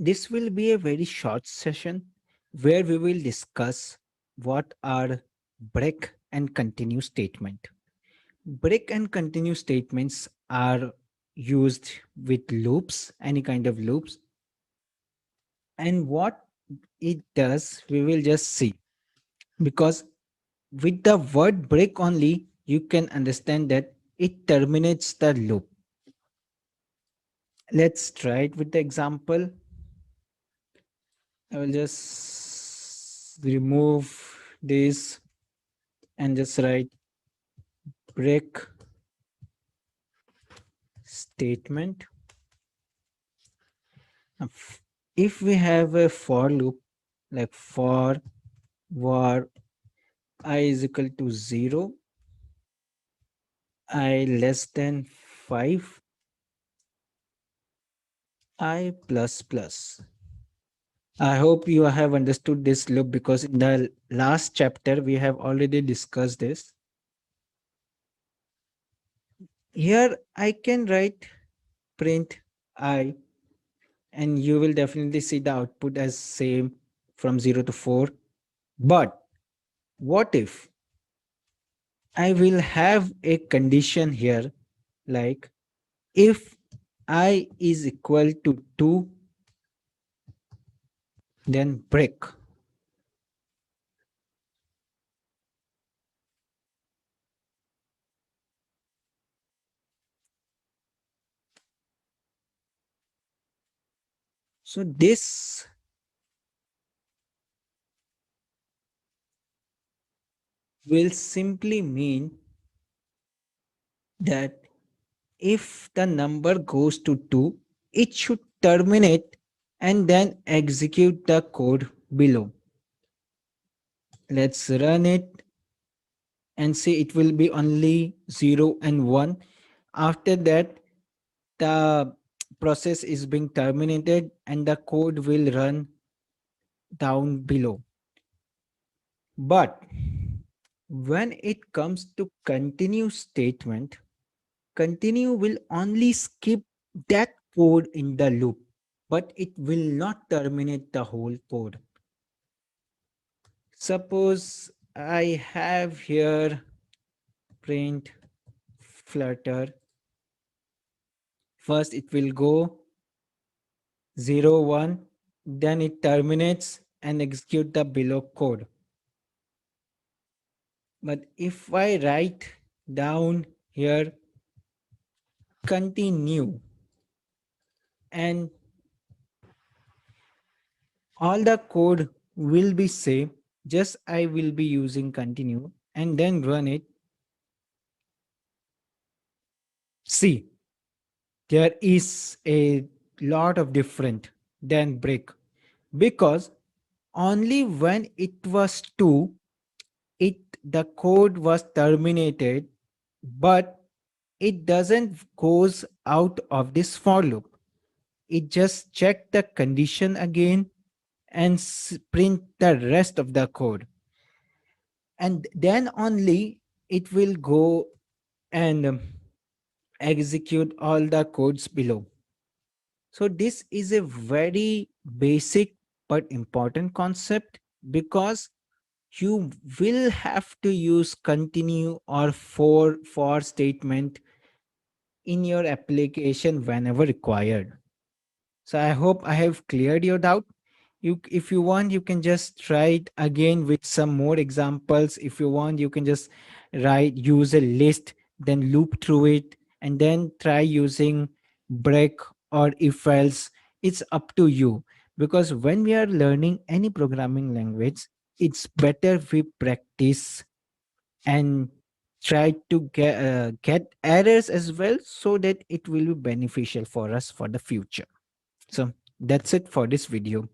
This will be a very short session where we will discuss what are break and continue statement. Break and continue statements are used with loops, any kind of loops, and what it does, we will just see. Because with the word break only, you can understand that it terminates the loop. Let's try it with the example. I will just remove this and just write break statement. If we have a for loop like for var I is equal to 0, I less than 5, I plus plus. I hope you have understood this loop because in the last chapter we have already discussed this. Here I can write print I, and you will definitely see the output as same from 0 to 4. But what if I will have a condition here like if I is equal to 2, then break. So this will simply mean that if the number goes to 2, it should terminate and then execute the code below. Let's run it and see it will be only 0 and 1. After that, the process is being terminated and the code will run down below. But when it comes to continue statement, continue will only skip that code in the loop, but it will not terminate the whole code. Suppose I have here print flutter. First it will go 0 1, then it terminates and execute the below code. But if I write down here continue, and all the code will be same, just I will be using continue and then run it. See, there is a lot of different than break, because only when it was 2, it the code was terminated, but it doesn't goes out of this for loop. It just check the condition again and print the rest of the code, and then only it will go and execute all the codes below. So this is a very basic but important concept, because you will have to use continue or for statement in your application whenever required. So I hope I have cleared your doubt. If you want, you can just try it again with some more examples. If you want, you can just use a list, then loop through it, and then try using break or if else. It's up to you, because when we are learning any programming language, it's better we practice and try to get errors as well, so that it will be beneficial for us for the future. So that's it for this video.